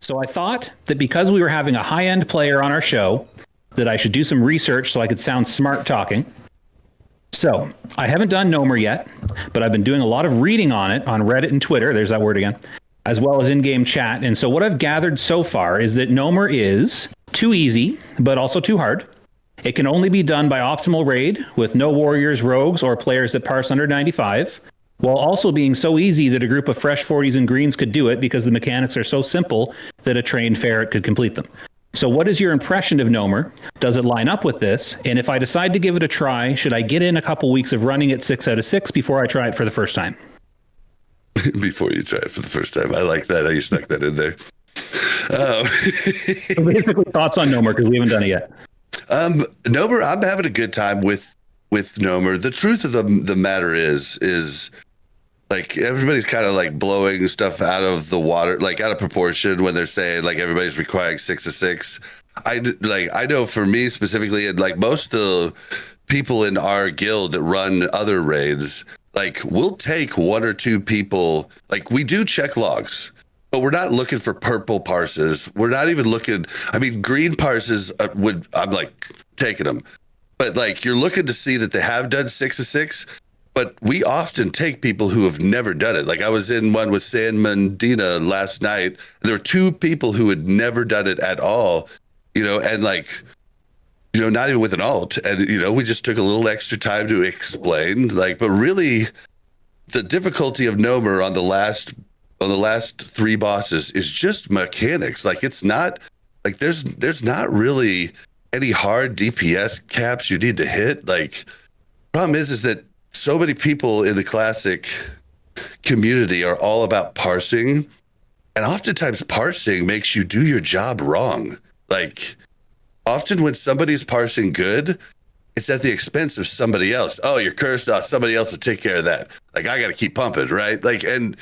So I thought that because we were having a high-end player on our show, that I should do some research so I could sound smart talking. So I haven't done Gnomer yet, but I've been doing a lot of reading on it on Reddit and Twitter. There's that word again, as well as in-game chat. And so what I've gathered so far is that Gnomer is too easy, but also too hard. It can only be done by optimal raid with no warriors, rogues, or players that parse under 95, while also being so easy that a group of fresh 40s and greens could do it because the mechanics are so simple that a trained ferret could complete them. So what is your impression of Gnomer? Does it line up with this? And if I decide to give it a try, should I get in a couple weeks of running it 6 out of 6 before I try it for the first time? Before you try it for the first time. I like that. How you stuck that in there. So basically, thoughts on Gnomer, because we haven't done it yet. Gnomer, I'm having a good time with Gnomer. The truth of the matter is like everybody's kind of like blowing stuff out of the water, like out of proportion when they're saying like everybody's requiring 6 of 6. I know for me specifically, and like most of the people in our guild that run other raids, like we'll take 1 or 2 people. Like we do check logs, but we're not looking for purple parses. We're not even looking. I mean, green parses I'm like taking them, but like you're looking to see that they have done 6 of 6. But we often take people who have never done it. Like I was in one with San Mendina last night. There were 2 people who had never done it at all, and like, not even with an alt. And, we just took a little extra time to explain, like, but really the difficulty of Gnomer on the last 3 bosses is just mechanics. Like it's not like there's not really any hard DPS caps you need to hit. Like problem is that so many people in the classic community are all about parsing, and oftentimes parsing makes you do your job wrong. Like often when somebody's parsing good, it's at the expense of somebody else. Oh, you're cursed. Oh, somebody else will take care of that. Like I got to keep pumping, right? Like, and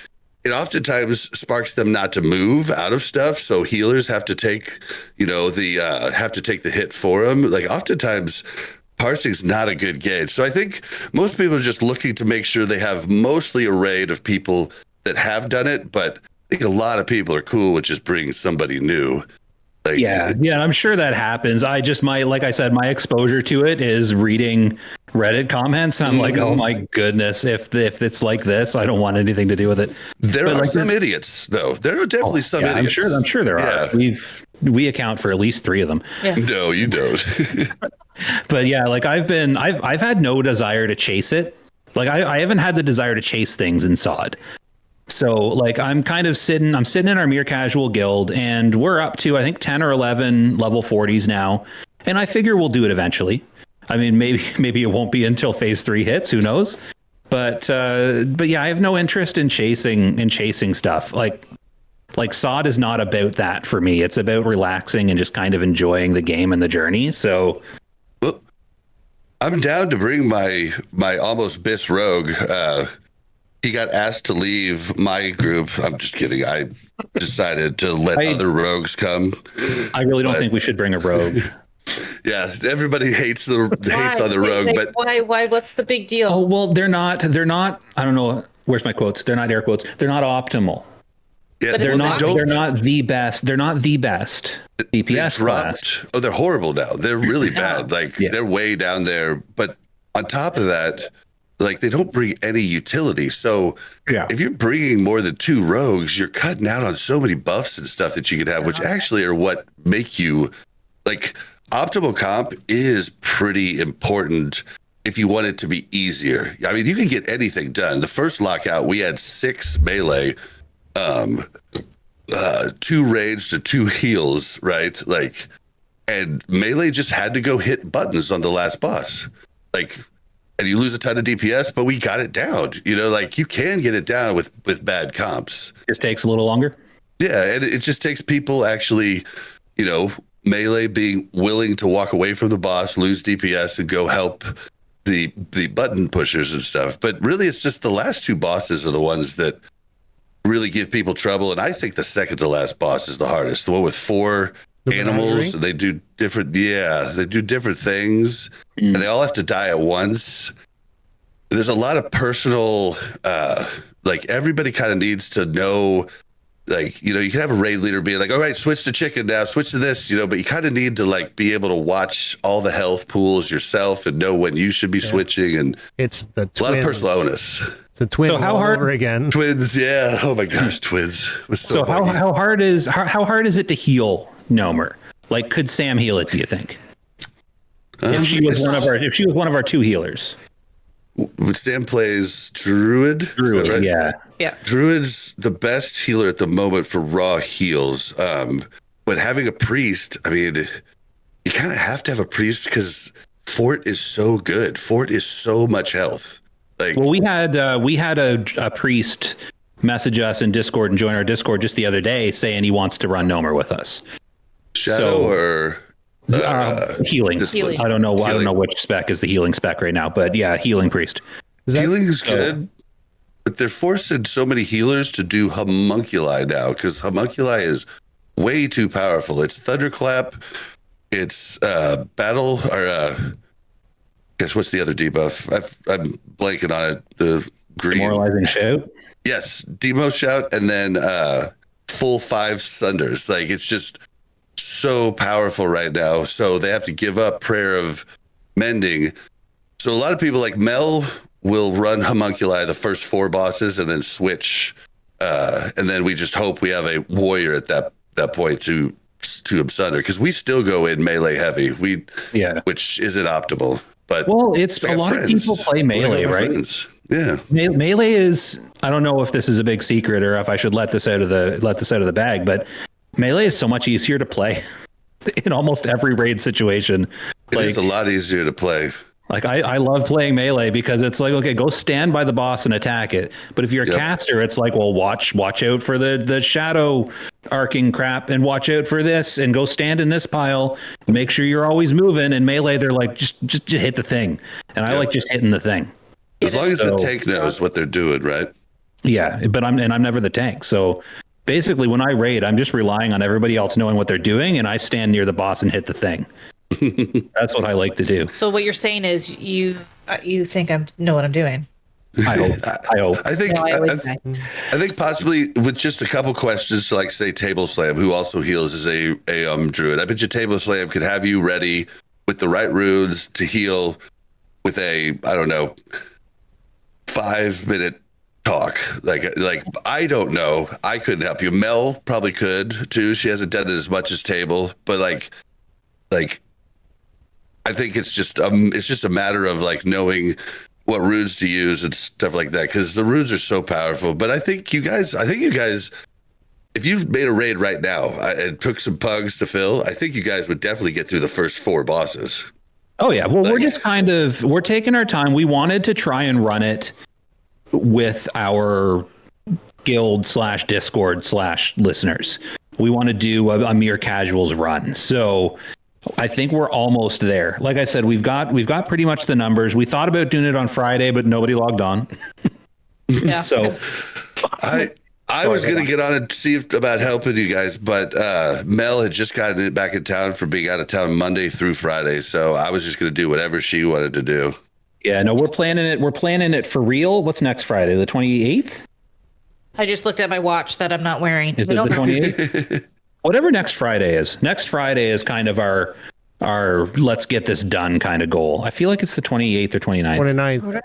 it oftentimes sparks them not to move out of stuff. So healers have to take, have to take the hit for them. Like oftentimes parsing's not a good gauge. So I think most people are just looking to make sure they have mostly a raid of people that have done it. But I think a lot of people are cool with just bringing somebody new. Like, yeah, I'm sure that happens. Like I said, my exposure to it is reading Reddit comments. I'm like, oh my goodness, if it's like this, I don't want anything to do with it. There are some idiots, though. There are definitely some idiots. I'm sure there are. We account for at least 3 of them. Yeah. No, you don't. But yeah, like I've had no desire to chase it. Like I haven't had the desire to chase things in SOD. So like I'm sitting in our mere casual guild, and we're up to I think 10 or 11 level 40s now, and I figure we'll do it eventually. I mean, maybe it won't be until phase 3 hits, who knows? But yeah, I have no interest in chasing stuff. Like SOD is not about that for me. It's about relaxing and just kind of enjoying the game and the journey. So well, I'm down to bring my almost BIS rogue. He got asked to leave my group. I'm just kidding. I decided to let other rogues come. I really don't think we should bring a rogue. Yeah, everybody hates on the rogue, but why? What's the big deal? Oh well, they're not. I don't know. Where's my quotes? They're not air quotes. They're not optimal. Yeah, they're not the best. They're not the best DPS class. Oh, they're horrible now. They're really bad. Like they're way down there. But on top of that, like they don't bring any utility. So if you're bringing more than 2 rogues, you're cutting out on so many buffs and stuff that you could have, which actually are what make you like optimal comp is pretty important if you want it to be easier. I mean, you can get anything done. The first lockout, we had 6 melee, 2 range to 2 heals, right? Like, and melee just had to go hit buttons on the last boss. Like, and you lose a ton of DPS, but we got it down. Like you can get it down with bad comps. Just takes a little longer. Yeah, and it just takes people actually, melee being willing to walk away from the boss, lose DPS, and go help the button pushers and stuff. But really, it's just the last 2 bosses are the ones that really give people trouble. And I think the second to last boss is the hardest. The one with 4 animals, and they do different things, and they all have to die at once. There's a lot of personal like everybody kind of needs to know like, you know, you can have a raid leader be like, all right, switch to chicken now, switch to this, you know, but you kind of need to like be able to watch all the health pools yourself and know when you should be switching. And it's the twins. A lot of personal onus. It's the twins how all hard, over again. Twins, yeah. Oh my gosh, twins. Was so how hard is it to heal Gnomer? Like, could Sam heal it, do you think? If she was one of our two healers. Sam plays Druid. Druid, right? Yeah. Druid's the best healer at the moment for raw heals. But having a priest, I mean, you kind of have to have a priest because Fort is so good. Fort is so much health. Like, well, we had a priest message us in Discord and join our Discord just the other day saying he wants to run Gnomer with us. Shadow or healing. I don't know. I don't know which spec is the healing spec right now, but yeah, healing priest. Healing is good, but they're forcing so many healers to do homunculi now because homunculi is way too powerful. It's thunderclap. It's battle or guess what's the other debuff? I'm blanking on it. The green demoralizing shout. Yes, demo shout, and then full 5 sunders. Like, it's just so powerful right now. So they have to give up prayer of mending. So a lot of people like Mel will run homunculi the first 4 bosses and then switch. And then we just hope we have a warrior at that point to Absunder, because we still go in melee heavy. Which isn't optimal. But it's a lot of people play melee, right? Friends. Yeah. Melee is, I don't know if this is a big secret or if I should let this out of the bag, but melee is so much easier to play in almost every raid situation. It's a lot easier to play. Like, I love playing melee because it's like, okay, go stand by the boss and attack it. But if you're a caster, it's like, well, watch out for the shadow arcing crap and watch out for this and go stand in this pile. Make sure you're always moving. And melee, they're like, just hit the thing. And I like just hitting the thing. As long as the tank knows what they're doing, right? Yeah, but I'm never the tank. So basically, when I raid, I'm just relying on everybody else knowing what they're doing, and I stand near the boss and hit the thing. That's what I like to do. So what you're saying is you think I know what I'm doing. I hope. I think possibly with just a couple questions to, like, say Table Slam, who also heals as a druid. I bet you Table Slam could have you ready with the right runes to heal with a, I don't know, 5-minute talk. Like I don't know. I couldn't help you. Mel probably could too. She hasn't done it as much as Table, but like I think it's just a matter of like knowing what runes to use and stuff like that, because the runes are so powerful. But I think you guys, if you made a raid right now and took some pugs to fill, I think you guys would definitely get through the first 4 bosses. Oh yeah. Well, we're taking our time. We wanted to try and run it with our guild / Discord / listeners. We want to do a mere casuals run. So I think we're almost there. Like I said, we've got pretty much the numbers. We thought about doing it on Friday, but nobody logged on. Yeah. So I was going to get on and see about helping you guys, but Mel had just gotten back in town from being out of town Monday through Friday. So I was just going to do whatever she wanted to do. Yeah, no, we're planning it. We're planning it for real. What's next Friday? The 28th? I just looked at my watch that I'm not wearing. Is it the 28th? Whatever next Friday is. Next Friday is kind of our let's get this done kind of goal. I feel like it's the 28th or 29th.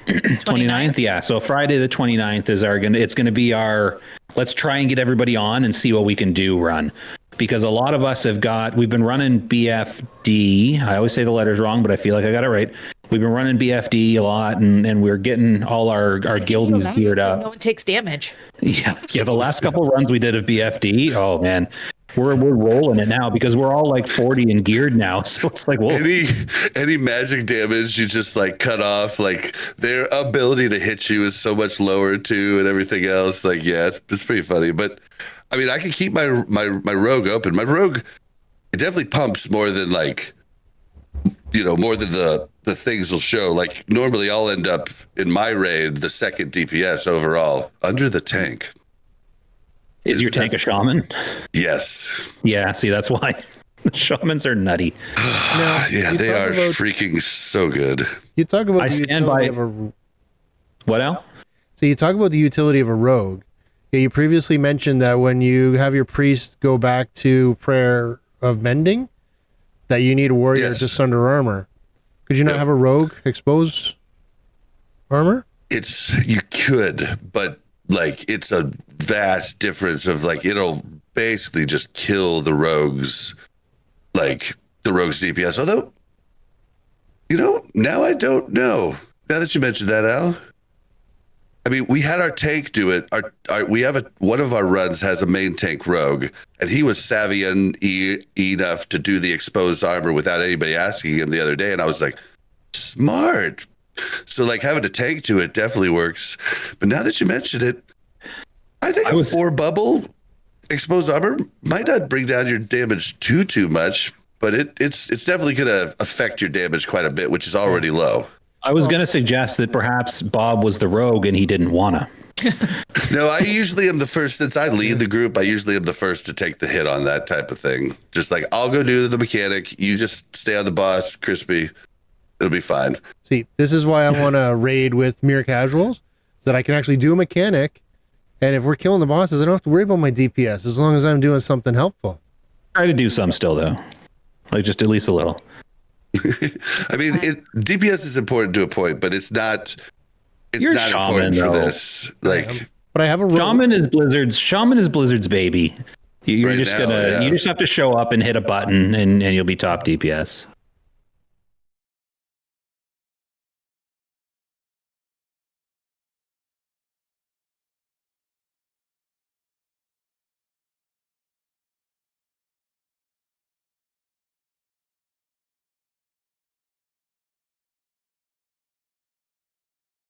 29th, yeah. So Friday the 29th is it's going to be our let's try and get everybody on and see what we can do run. Because a lot of us we've been running BFD. I always say the letters wrong, but I feel like I got it right. We've been running BFD a lot, and we're getting all our guildies geared up. No one takes damage. Yeah. The last couple runs we did of BFD, oh man, we're rolling it now because we're all like 40 and geared now. So it's like, whoa. Any magic damage you just like cut off, like their ability to hit you is so much lower too, and everything else. Like, yeah, it's pretty funny. But I mean, I can keep my rogue open. My rogue, it definitely pumps more than like, more than the things will show. Like normally I'll end up in my raid the second DPS overall under the tank. Is your tank a shaman? Yes. Yeah, see, that's why. The shamans are nutty. Yeah, they are freaking so good. You talk about What, Al? So you talk about the utility of a rogue. Yeah, you previously mentioned that when you have your priest go back to prayer of mending, that you need a warrior Yes. just under armor. Could you not Yep. have a rogue expose armor? You could, but like it's a vast difference of like it'll basically just kill the rogues, like the rogues DPS. Although, now I don't know. Now that you mentioned that, Al, I mean, we had our tank do it. We have one of our runs has a main tank rogue, and he was savvy enough to do the exposed armor without anybody asking him the other day, and I was like, smart. So like having a tank to it definitely works. But now that you mention it, I think a 4 bubble exposed armor might not bring down your damage too much, but it's definitely going to affect your damage quite a bit, which is already low. I was going to suggest that perhaps Bob was the rogue and he didn't wanna. No, I usually am the first, since I lead the group, I usually am the first to take the hit on that type of thing. Just like, I'll go do the mechanic. You just stay on the boss, Crispy. It'll be fine. See, this is why I want to raid with mere casuals, so that I can actually do a mechanic, and if we're killing the bosses, I don't have to worry about my DPS, as long as I'm doing something helpful. Try to do some still, though. Like, just at least a little. I mean, DPS is important to a point, but it's not. It's You're not shaman, important for though. this. Like, But I have a rogue. Shaman is Blizzard's baby. You're Right just now, gonna yeah. you just have to show up and hit a button and you'll be top DPS.